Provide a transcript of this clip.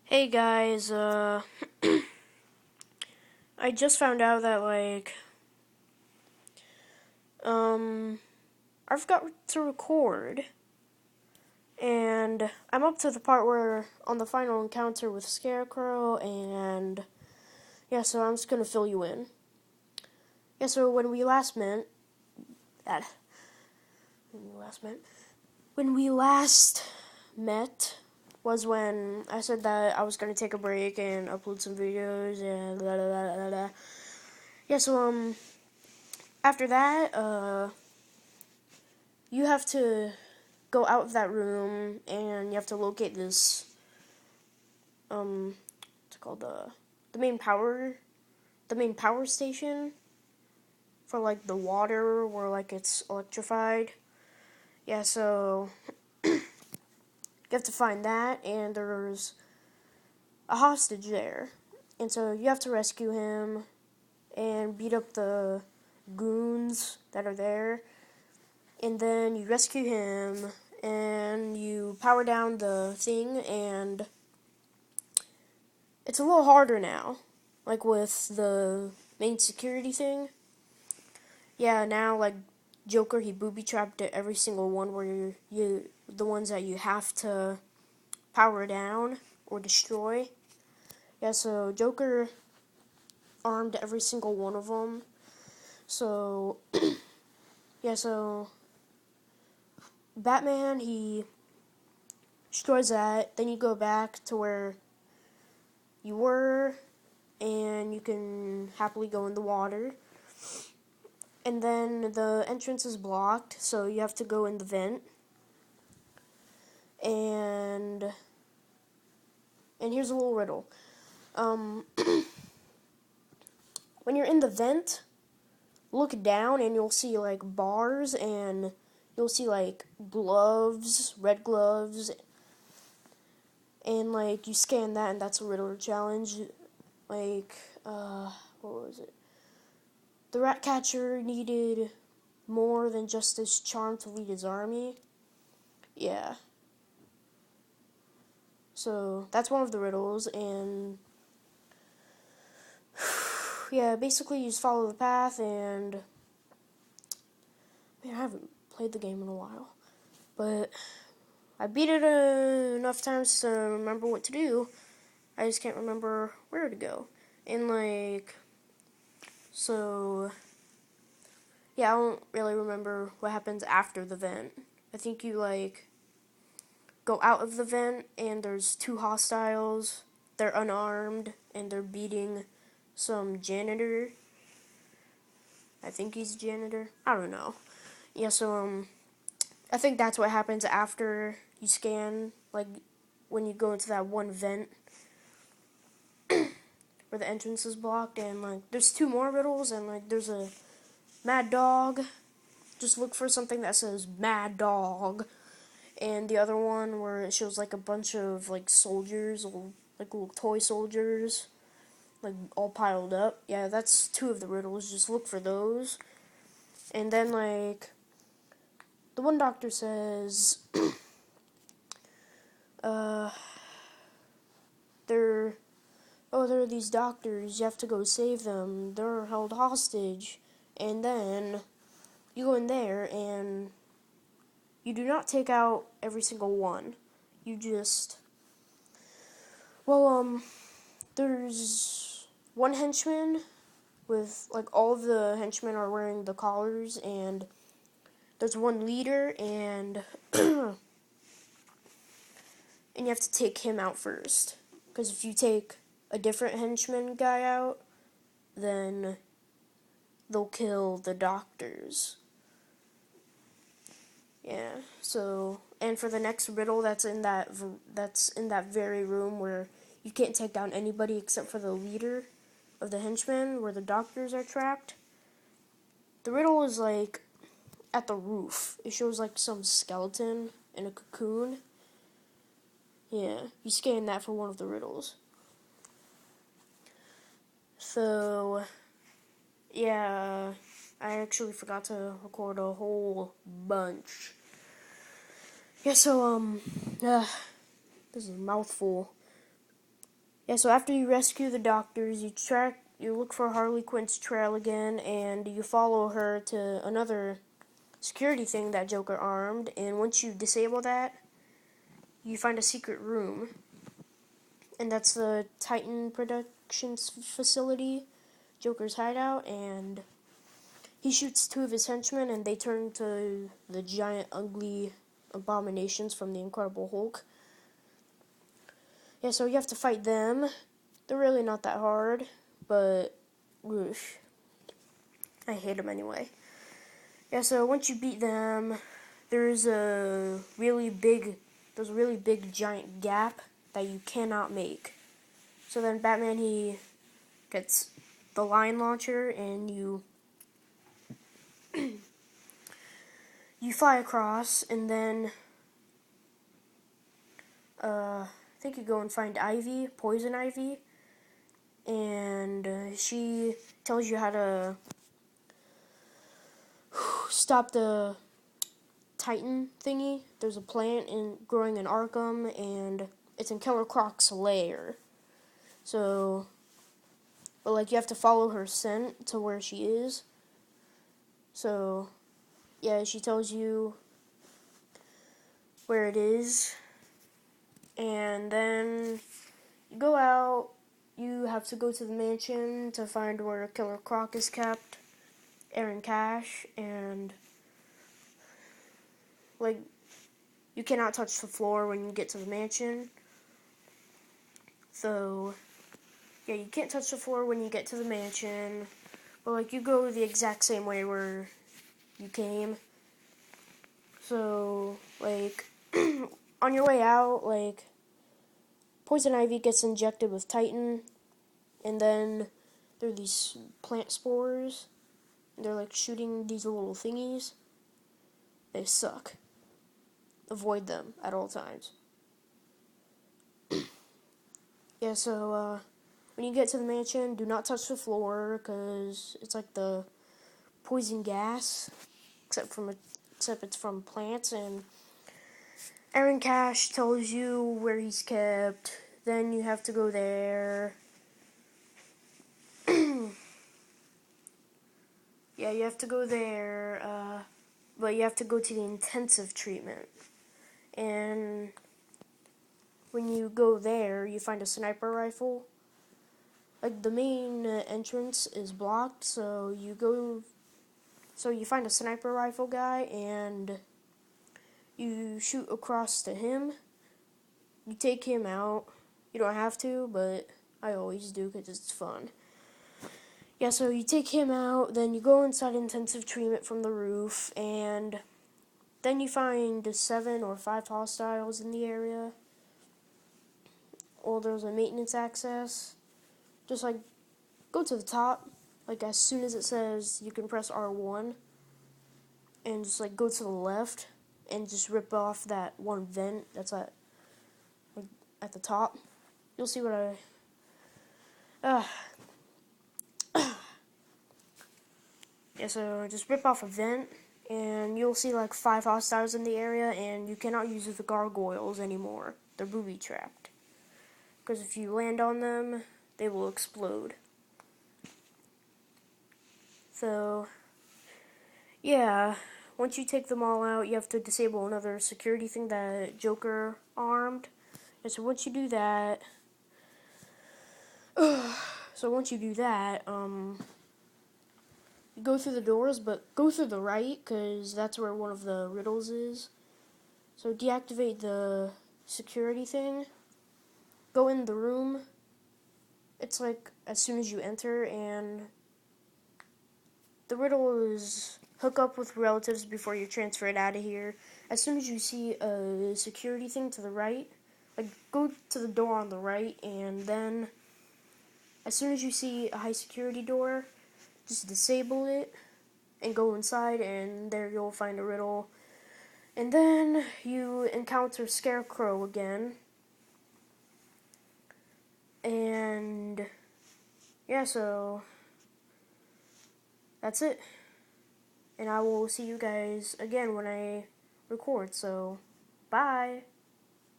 Hey guys, I just found out that um I forgot to record, and I'm up to the part where on the final encounter with Scarecrow, and yeah, so I'm just gonna fill you in. Yeah, so that when we last met was when I said that I was gonna take a break and upload some videos and blah blah blah blah blah. Yeah, so after that, you have to go out of that room and you have to locate this what's it called, the main power station for like the water where like it's electrified. Yeah, so you have to find that, and there's a hostage there, and so you have to rescue him and beat up the goons that are there, and then you rescue him and you power down the thing, and it's a little harder now, like with the main security thing. Yeah, now like Joker, he booby trapped every single one where the ones that you have to power down or destroy. Yeah, so Joker armed every single one of them. So yeah, so Batman, he destroys that. Then you go back to where you were, and you can happily go in the water. And then the entrance is blocked, so you have to go in the vent. And here's a little riddle. Um, when you're in the vent, look down and you'll see like bars, and you'll see like gloves, red gloves, and like you scan that, and that's a Riddler challenge. Like, what was it? The Ratcatcher needed more than just his charm to lead his army. Yeah. So that's one of the riddles, and yeah, basically you just follow the path, and man, I haven't played the game in a while, but I beat it enough times to remember what to do. I just can't remember where to go. And like, so yeah, I don't really remember what happens after the vent. I think you like go out of the vent, and there's two hostiles. They're unarmed and they're beating some janitor. I think he's a janitor. I don't know. Yeah, so I think that's what happens after you scan, like when you go into that one vent where the entrance is blocked, and like there's two more riddles, and like there's a mad dog. Just look for something that says mad dog. And the other one where it shows like a bunch of like soldiers, like little toy soldiers, like all piled up. Yeah, that's two of the riddles. Just look for those. And then like the one doctor says uh there there are these doctors, you have to go save them. They're held hostage. And then you go in there and you do not take out every single one. You just there's one henchman with like all of the henchmen are wearing the collars, and there's one leader, and and you have to take him out first, because if you take a different henchman guy out, then they'll kill the doctors. Yeah. So, and for the next riddle, that's in that very room where you can't take down anybody except for the leader of the henchmen, where the doctors are trapped. The riddle is like at the roof. It shows like some skeleton in a cocoon. Yeah, you scan that for one of the riddles. So, yeah, I actually forgot to record a whole bunch. Yeah, so, this is a mouthful. Yeah, so after you rescue the doctors, you look for Harley Quinn's trail again, and you follow her to another security thing that Joker armed, and once you disable that, you find a secret room, and that's the Titan Productions facility, Joker's hideout, and he shoots two of his henchmen, and they turn to the giant, ugly abominations from the Incredible Hulk. Yeah, so you have to fight them. They're really not that hard, but whoosh, I hate them anyway. Yeah, so once you beat them, there's a really big giant gap that you cannot make. So then Batman, he gets the line launcher, and you fly across, and then I think you go and find Ivy, Poison Ivy, and she tells you how to stop the Titan thingy. There's a plant growing in Arkham, and it's in Killer Croc's lair. So, but like you have to follow her scent to where she is. So, yeah, she tells you where it is, and then you go out. You have to go to the mansion to find where Killer Croc is kept, Aaron Cash, and like you cannot touch the floor when you get to the mansion. So, yeah, you can't touch the floor when you get to the mansion, but like you go the exact same way where you came. So, like on your way out, like Poison Ivy gets injected with Titan, and then there are these plant spores. They're like shooting these little thingies. They suck. Avoid them at all times. Yeah, so when you get to the mansion, do not touch the floor because it's like the poison gas, except it's from plants. And Aaron Cash tells you where he's kept. Then you have to go there. Yeah, you have to go there, but you have to go to the intensive treatment. And when you go there, you find a sniper rifle. Like the main entrance is blocked, so you find a sniper rifle guy and you shoot across to him. You take him out. You don't have to, but I always do because it's fun. Yeah, so you take him out, then you go inside intensive treatment from the roof, and then you find 7 or 5 hostiles in the area. Or there's a maintenance access. Just like go to the top, like as soon as it says you can press R1, and just like go to the left and just rip off that one vent that's at the top. You'll see what yeah, so just rip off a vent, and you'll see like 5 hostiles in the area, and you cannot use the gargoyles anymore. They're booby-trapped. Because if you land on them, they will explode. So, yeah, once you take them all out, you have to disable another security thing that Joker armed. And so once you do that, you go through the doors, but go through the right, because that's where one of the riddles is. So deactivate the security thing. Go in the room. It's like as soon as you enter, and the riddle is hook up with relatives before you're transferred out of here. As soon as you see a security thing to the right, like go to the door on the right, and then as soon as you see a high security door, just disable it and go inside, and there you'll find a riddle. And then you encounter Scarecrow again. And yeah, so that's it. And I will see you guys again when I record. So, bye.